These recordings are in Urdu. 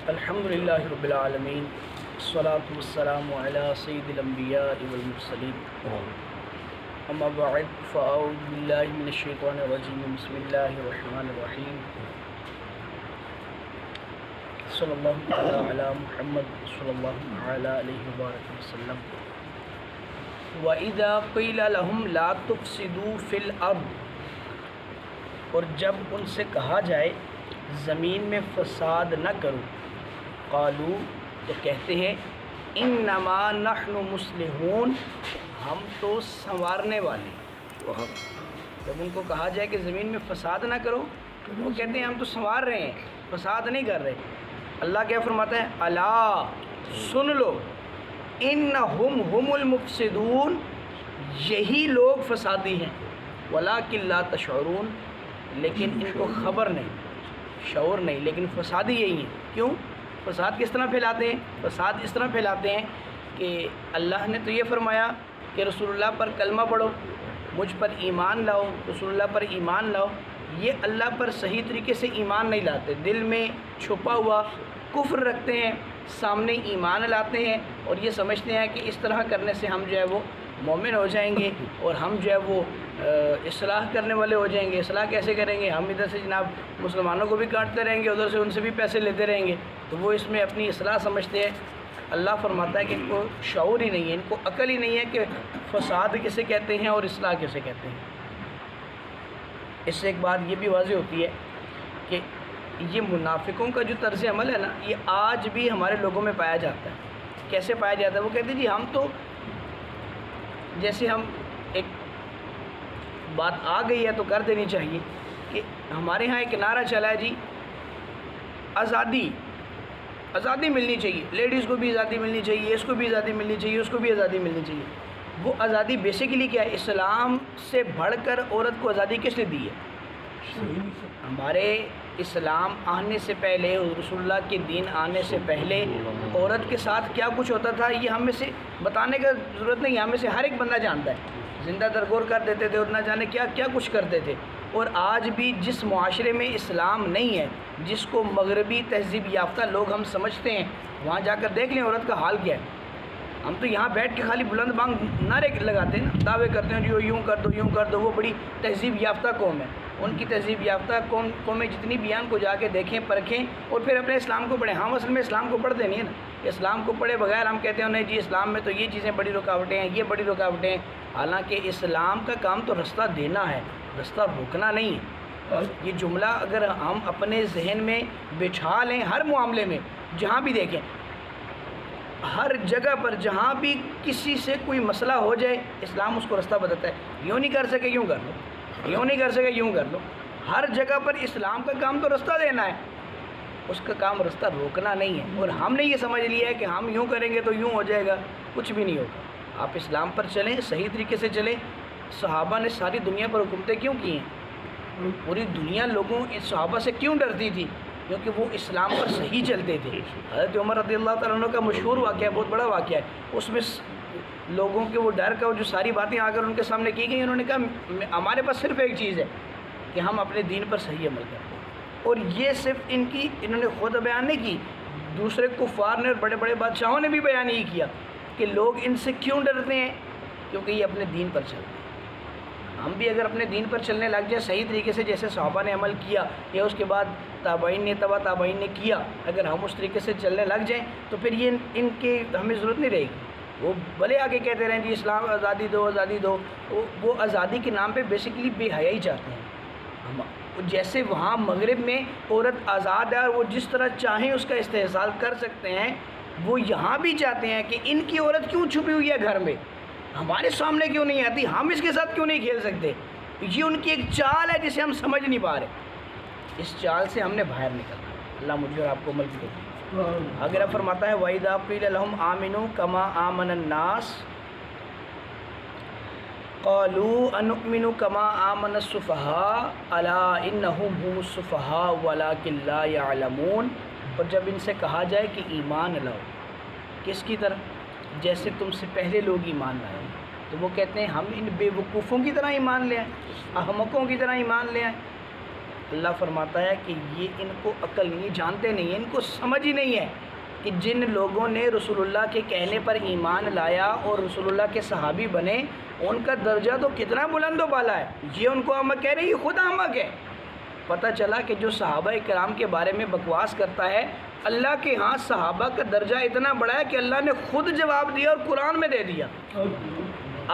الحمدللہ رب العالمین والصلاة والسلام علی سید الانبیاء والمرسلین اما بعد فاعوذ باللہ من الشیطان الرجیم بسم اللہ الرحمن الرحیم صلی اللہ علی محمد صلی اللہ علیہ وآلہ وسلم وَإِذَا قِيلَ لَهُمْ لَا تُفْسِدُوا فِي الْأَرْضِ، اور جب ان سے کہا جائے زمین میں فساد نہ کرو، قالوا تو کہتے ہیں انما نحن مصلحون، ہم تو سنوارنے والے ہیں۔ جب ان کو کہا جائے کہ زمین میں فساد نہ کرو تو وہ کہتے ہیں ہم تو سنوار رہے ہیں، فساد نہیں کر رہے۔ اللہ کیا فرماتا ہے؟ الا سن لو، انہم هم المفسدون، یہی لوگ فسادی ہیں، ولکن لا تشعرون، لیکن ان کو خبر نہیں، شعور نہیں، لیکن فسادی یہی ہیں۔ کیوں؟ فساد کس طرح پھیلاتے ہیں؟ فساد اس طرح پھیلاتے ہیں کہ اللہ نے تو یہ فرمایا کہ رسول اللہ پر کلمہ پڑھو، مجھ پر ایمان لاؤ، رسول اللہ پر ایمان لاؤ، یہ اللہ پر صحیح طریقے سے ایمان نہیں لاتے، دل میں چھپا ہوا کفر رکھتے ہیں، سامنے ایمان لاتے ہیں اور یہ سمجھتے ہیں کہ اس طرح کرنے سے ہم جو ہے وہ مومن ہو جائیں گے اور ہم جو ہے وہ اصلاح کرنے والے ہو جائیں گے۔ اصلاح کیسے کریں گے؟ ہم ادھر سے جناب مسلمانوں کو بھی کاٹتے رہیں گے، ادھر سے ان سے بھی پیسے لیتے رہیں گے، تو وہ اس میں اپنی اصلاح سمجھتے ہیں۔ اللہ فرماتا ہے کہ ان کو شعور ہی نہیں ہے، ان کو عقل ہی نہیں ہے کہ فساد کسے کہتے ہیں اور اصلاح کسے کہتے ہیں۔ اس سے ایک بات یہ بھی واضح ہوتی ہے کہ یہ منافقوں کا جو طرز عمل ہے نا، یہ آج بھی ہمارے لوگوں میں پایا جاتا ہے۔ کیسے پایا جاتا ہے؟ وہ کہتے ہیں جی ہم تو جیسے ہم ایک بات آ گئی ہے تو کر دینی چاہیے، کہ ہمارے ہاں ایک نعرہ چلا ہے جی آزادی، آزادی ملنی چاہیے، لیڈیز کو بھی آزادی ملنی چاہیے، اس کو بھی آزادی ملنی چاہیے، اس کو بھی آزادی ملنی چاہیے۔ وہ آزادی بیسیکلی کیا ہے؟ اسلام سے بڑھ کر عورت کو آزادی کس نے دی ہے؟ ہمارے اسلام آنے سے پہلے، رسول اللہ کے دین آنے سے پہلے عورت کے ساتھ کیا کچھ ہوتا تھا یہ ہم میں سے بتانے کا ضرورت نہیں، ہم میں سے ہر ایک بندہ جانتا ہے۔ زندہ درگور کر دیتے تھے اور نہ جانے کیا کیا کچھ کرتے تھے۔ اور آج بھی جس معاشرے میں اسلام نہیں ہے، جس کو مغربی تہذیب یافتہ لوگ ہم سمجھتے ہیں، وہاں جا کر دیکھ لیں عورت کا حال کیا ہے۔ ہم تو یہاں بیٹھ کے خالی بلند بانگ نعرے لگاتے ہیں نا، دعوے کرتے ہیں جو یوں کر دو یوں کر دو، وہ بڑی تہذیب یافتہ قوم ہے۔ ان کی تہذیب یافتہ قومیں جتنی بیان کو جا کے دیکھیں، پرکھیں اور پھر اپنے اسلام کو پڑھیں۔ ہم اصل میں اسلام کو پڑھتے نہیں ہے نا، اسلام کو پڑھے بغیر ہم کہتے ہیں نہیں جی اسلام میں تو یہ چیزیں بڑی رکاوٹیں ہیں، یہ بڑی رکاوٹیں ہیں۔ حالانکہ اسلام کا کام تو رستہ دینا ہے، رستہ روکنا نہیں ہے۔ یہ جملہ اگر ہم اپنے ذہن میں بٹھا لیں، ہر معاملے میں جہاں بھی دیکھیں، ہر جگہ پر جہاں بھی کسی سے کوئی مسئلہ ہو جائے، اسلام اس کو رستہ بتاتا ہے۔ یوں نہیں کر سکے یوں کر لو، یوں نہیں کر سکے یوں کر لو۔ ہر جگہ پر اسلام کا کام تو رستہ دینا ہے، اس کا کام رستہ روکنا نہیں ہے۔ اور ہم نے یہ سمجھ لیا ہے کہ ہم یوں کریں گے تو یوں ہو جائے گا، کچھ بھی نہیں ہوگا۔ آپ اسلام پر چلیں، صحیح طریقے سے چلیں۔ صحابہ نے ساری دنیا پر حکومتیں کیوں کی ہیں؟ پوری دنیا لوگوں اس صحابہ سے کیوں ڈرتی تھی؟ کیونکہ وہ اسلام پر صحیح چلتے تھے۔ حضرت عمر رضی اللہ تعالیٰ عنہ کا مشہور واقعہ ہے، بہت بڑا واقعہ ہے، اس میں لوگوں کے وہ ڈر کا جو ساری باتیں آ کر ان کے سامنے کی گئی، انہوں نے کہا ہمارے پاس صرف ایک چیز ہے کہ ہم اپنے دین پر صحیح عمل کرتے ہیں۔ اور یہ صرف انہوں نے خود بیان نہیں کی، دوسرے کفار نے اور بڑے بڑے بادشاہوں نے بھی بیان ہی کیا کہ لوگ ان سے کیوں ڈرتے ہیں، کیونکہ یہ اپنے دین پر چلتے ہیں۔ ہم بھی اگر اپنے دین پر چلنے لگ جائیں صحیح طریقے سے، جیسے صحابہ نے عمل کیا یا اس کے بعد تابعین نے تبع تابعین نے کیا، اگر ہم اس طریقے سے چلنے لگ جائیں تو پھر یہ ان کی ہمیں ضرورت نہیں رہے گی۔ وہ بھلے آگے کہتے رہیں جی اسلام آزادی دو آزادی دو، وہ آزادی کے نام پہ بیسیکلی بے حیائی چاہتے ہیں۔ جیسے وہاں مغرب میں عورت آزاد ہے اور وہ جس طرح چاہیں اس کا استحصال کر سکتے ہیں، وہ یہاں بھی چاہتے ہیں کہ ان کی عورت کیوں چھپی ہوئی ہے گھر میں، ہمارے سامنے کیوں نہیں آتی، ہم اس کے ساتھ کیوں نہیں کھیل سکتے۔ یہ ان کی ایک چال ہے جسے ہم سمجھ نہیں پا رہے، اس چال سے ہم نے باہر نکلنا ہے۔ اللہ مجھے اور آپ کو عمل کی توفیق۔ آگے فرماتا ہے وَإِذَا قِيلَ لَهُمْ آمِنُوا كَمَا آمَنَ النَّاسُ قَالُوا أَنُؤْمِنُ كَمَا آمَنَ السُّفَهَاءُ أَلَا إِنَّهُمْ هُمُ السُّفَهَاءُ وَلَكِنْ لَا يَعْلَمُونَ۔ اور جب ان سے کہا جائے کہ ایمان لاؤ، کس کی طرح؟ جیسے تم سے پہلے لوگ ایمان لائے، تو وہ کہتے ہیں ہم ان بے وقوفوں کی طرح ایمان لے آئیں، احمقوں کی طرح ایمان لے آئیں۔ اللہ فرماتا ہے کہ یہ ان کو عقل نہیں، جانتے نہیں ہیں، ان کو سمجھ ہی نہیں ہے کہ جن لوگوں نے رسول اللہ کے کہنے پر ایمان لایا اور رسول اللہ کے صحابی بنے، ان کا درجہ تو کتنا بلند و بالا ہے۔ یہ ان کو احمق کہہ رہے ہیں، یہ خود احمق ہے۔ پتہ چلا کہ جو صحابہ کرام کے بارے میں بکواس کرتا ہے، اللہ کے ہاں صحابہ کا درجہ اتنا بڑا ہے کہ اللہ نے خود جواب دیا اور قرآن میں دے دیا۔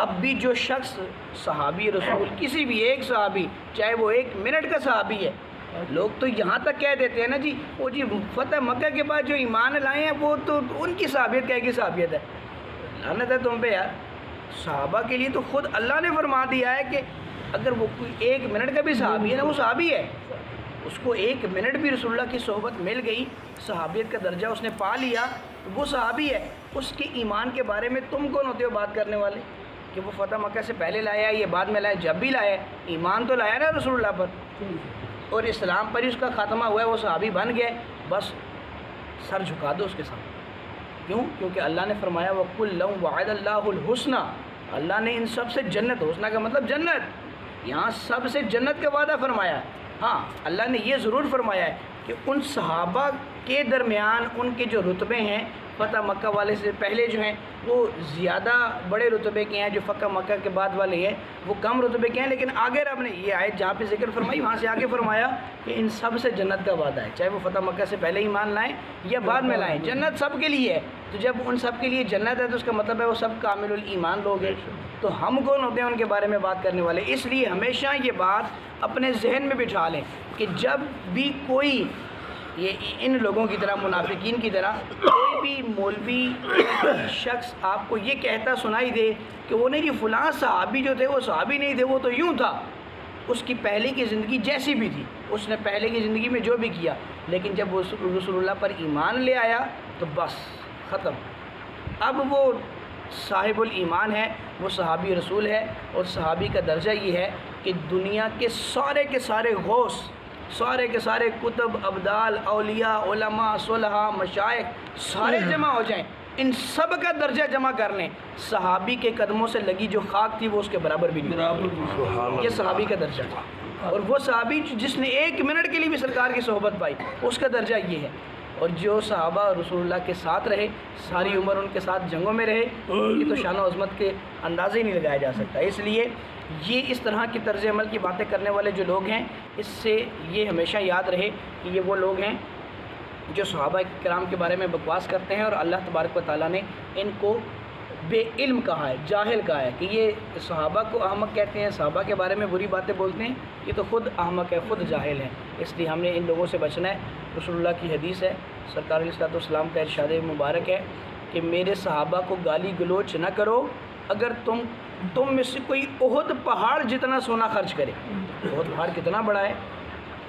اب بھی جو شخص صحابی رسول، کسی بھی ایک صحابی، چاہے وہ 1 منٹ کا صحابی ہے، لوگ تو یہاں تک کہہ دیتے ہیں نا جی وہ جی فتح مکہ کے بعد جو ایمان لائے ہیں وہ تو ان کی صحابیت کہے کی صحابیت ہے۔ لعنت ہے تم پہ یار، صحابہ کے لیے تو خود اللہ نے فرما دیا ہے کہ اگر وہ کوئی 1 منٹ کا بھی صحابی ہے نا، وہ صحابی ہے، اس کو 1 منٹ بھی رسول اللہ کی صحبت مل گئی، صحابیت کا درجہ اس نے پا لیا، تو وہ صحابی ہے۔ اس کے ایمان کے بارے میں تم کون ہوتے ہو بات کرنے والے کہ وہ فتح مکہ سے پہلے لایا ہے، یہ بعد میں لایا؟ جب بھی لایا ایمان تو لایا نا رسول اللہ پر، اور اسلام پر ہی اس کا خاتمہ ہوا ہے، وہ صحابی بن گئے، بس سر جھکا دو اس کے سامنے۔ کیوں؟ کیونکہ اللہ نے فرمایا وَقُلْ لَهُمْ وَعَدَ اللَّهُ الْحُسْنَى، اللہ نے ان سب سے جنت، حسنہ کا مطلب جنت، یہاں سب سے جنت کا وعدہ فرمایا ہے۔ ہاں اللہ نے یہ ضرور فرمایا ہے کہ ان صحابہ کے درمیان ان کے جو رتبے ہیں فتح مکہ والے سے پہلے جو ہیں وہ زیادہ بڑے رتبے کے ہیں، جو فتح مکہ کے بعد والے ہیں وہ کم رتبے کے ہیں، لیکن آگے رب نے یہ آیت جہاں پہ ذکر فرمائی وہاں سے آگے فرمایا کہ ان سب سے جنت کا وعدہ ہے، چاہے وہ فتح مکہ سے پہلے ایمان لائیں یا بعد میں لائیں، جنت سب کے لیے ہے۔ تو جب ان سب کے لیے جنت ہے تو اس کا مطلب ہے وہ سب کامل الایمان لوگ ہیں، تو ہم کون ہوتے ہیں ان کے بارے میں بات کرنے والے؟ اس لیے ہمیشہ یہ بات اپنے ذہن میں بٹھا لیں کہ جب بھی کوئی یہ ان لوگوں کی طرح، منافقین کی طرح، کوئی بھی مولوی شخص آپ کو یہ کہتا سنائی دے کہ وہ نہیں جی فلاں صحابی جو تھے وہ صحابی نہیں تھے، وہ تو یوں تھا، اس کی پہلے کی زندگی جیسی بھی تھی، اس نے پہلے کی زندگی میں جو بھی کیا، لیکن جب وہ رسول اللہ پر ایمان لے آیا تو بس ختم۔ اب وہ صاحب الایمان ہے، وہ صحابی رسول ہے، اور صحابی کا درجہ یہ ہے کہ دنیا کے سارے غوث، سارے کے سارے کتب، ابدال، اولیاء، علماء، صلحاء، مشائخ سارے جمع ہو جائیں، ان سب کا درجہ جمع کر لیں، صحابی کے قدموں سے لگی جو خاک تھی وہ اس کے برابر بھی نہیں، یہ صحابی کا درجہ تھا۔ اور وہ صحابی جس نے 1 منٹ کے لیے بھی سرکار کی صحبت پائی، اس کا درجہ یہ ہے۔ اور جو صحابہ رسول اللہ کے ساتھ رہے، ساری عمر ان کے ساتھ جنگوں میں رہے، یہ تو شان و عظمت کے اندازے ہی نہیں لگایا جا سکتا۔ اس لیے یہ اس طرح کی طرز عمل کی باتیں کرنے والے جو لوگ ہیں، اس سے یہ ہمیشہ یاد رہے کہ یہ وہ لوگ ہیں جو صحابہ کرام کے بارے میں بکواس کرتے ہیں، اور اللہ تبارک و تعالیٰ نے ان کو بے علم کہا ہے، جاہل کہا ہے، کہ یہ صحابہ کو احمق کہتے ہیں، صحابہ کے بارے میں بری باتیں بولتے ہیں، یہ تو خود احمق ہے، خود جاہل ہیں۔ اس لیے ہم نے ان لوگوں سے بچنا ہے۔ رسول اللہ کی حدیث ہے، سرکار علیہ الصلوۃ والسلام کا ارشاد مبارک ہے کہ میرے صحابہ کو گالی گلوچ نہ کرو اگر تم میں سے کوئی احد پہاڑ جتنا سونا خرچ کرے۔ احد پہاڑ کتنا بڑا ہے،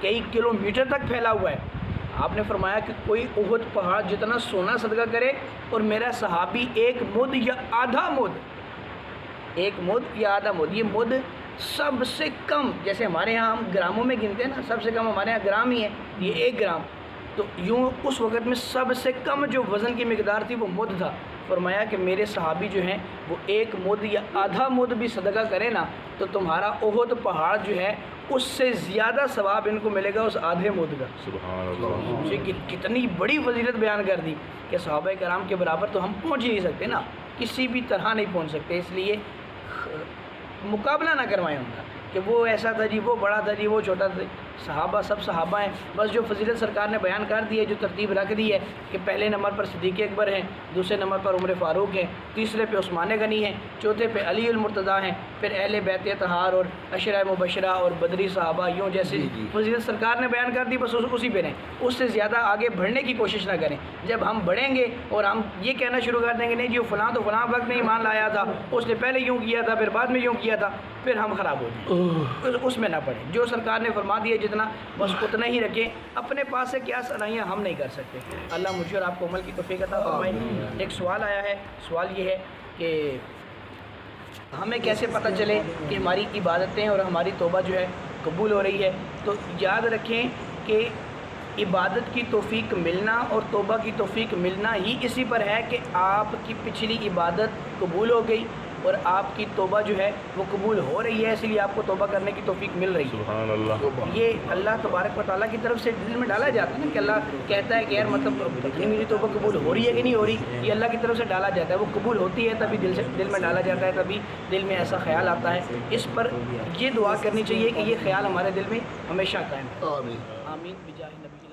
کئی کلومیٹر تک پھیلا ہوا ہے۔ آپ نے فرمایا کہ کوئی احد پہاڑ جتنا سونا صدقہ کرے اور میرا صحابی 1 مد یا آدھا مد، 1 مد یا آدھا مد، یہ مد سب سے کم، جیسے ہمارے ہاں ہم گراموں میں گنتے ہیں نا، سب سے کم ہمارے ہاں گرام ہی ہے، یہ 1 گرام، تو یوں اس وقت میں سب سے کم جو وزن کی مقدار تھی وہ مد تھا۔ فرمایا کہ میرے صحابی جو ہیں وہ 1 مد یا آدھا مد بھی صدقہ کرے نا تو تمہارا احد پہاڑ جو ہے اس سے زیادہ ثواب ان کو ملے گا اس آدھے مد کا۔ سبحان اللہ، کتنی بڑی فضیلت بیان کر دی کہ صحابہ کرام کے برابر تو ہم پہنچ ہی نہیں سکتے نا، کسی بھی طرح نہیں پہنچ سکتے۔ اس لیے مقابلہ نہ کروائیں ان کا کہ وہ ایسا تھا جی، وہ بڑا تھا جی، وہ چھوٹا تھا۔ صحابہ سب صحابہ ہیں، بس جو فضیلت سرکار نے بیان کر دی ہے، جو ترتیب رکھ دی ہے کہ پہلے نمبر پر صدیق اکبر ہیں، دوسرے نمبر پر عمر فاروق ہیں، تیسرے پہ عثمان غنی ہیں، چوتھے پہ علی المرتضیٰ ہیں، پھر اہل بیت طہار اور عشرہ مبشرہ اور بدری صحابہ، یوں جیسے فضیلت سرکار نے بیان کر دی بس اسی پہ رہیں، اس سے زیادہ آگے بڑھنے کی کوشش نہ کریں۔ جب ہم بڑھیں گے اور ہم یہ کہنا شروع کر دیں گے نہیں جی وہ فلاں تو فلاں وقت میں ایمان لایا تھا، اس نے پہلے یوں کیا تھا، پھر بعد میں یوں کیا تھا، پھر ہم خراب ہو جائیں، اس میں نہ پڑیں۔ جو سرکار نے فرما دیا جتنا بس اتنا ہی رکھیں، اپنے پاس سے کیا صلاحیاں ہم نہیں کر سکتے۔ اللہ مجھے اور آپ کو عمل کی توفیق عطا فرمائے۔ ایک سوال آیا ہے، سوال یہ ہے کہ ہمیں کیسے پتہ چلے کہ ہماری عبادتیں اور ہماری توبہ جو ہے قبول ہو رہی ہے؟ تو یاد رکھیں کہ عبادت کی توفیق ملنا اور توبہ کی توفیق ملنا ہی اسی پر ہے کہ آپ کی پچھلی عبادت قبول ہو گئی اور آپ کی توبہ جو ہے وہ قبول ہو رہی ہے، اس لیے آپ کو توبہ کرنے کی توفیق مل رہی ہے۔ سبحان اللہ۔ یہ اللہ تبارک و تعالیٰ کی طرف سے دل میں ڈالا جاتا ہے نا، کہ اللہ کہتا ہے کہ یار مطلب پتہ میری توبہ قبول ہو رہی ہے کہ نہیں ہو رہی، یہ اللہ کی طرف سے ڈالا جاتا ہے، وہ قبول ہوتی ہے تبھی دل میں ڈالا جاتا ہے، تبھی دل میں ایسا خیال آتا ہے۔ اس پر یہ دعا کرنی چاہیے کہ یہ خیال ہمارے دل میں ہمیشہ قائم ہے۔ آمین۔ آمین بجاہ نبی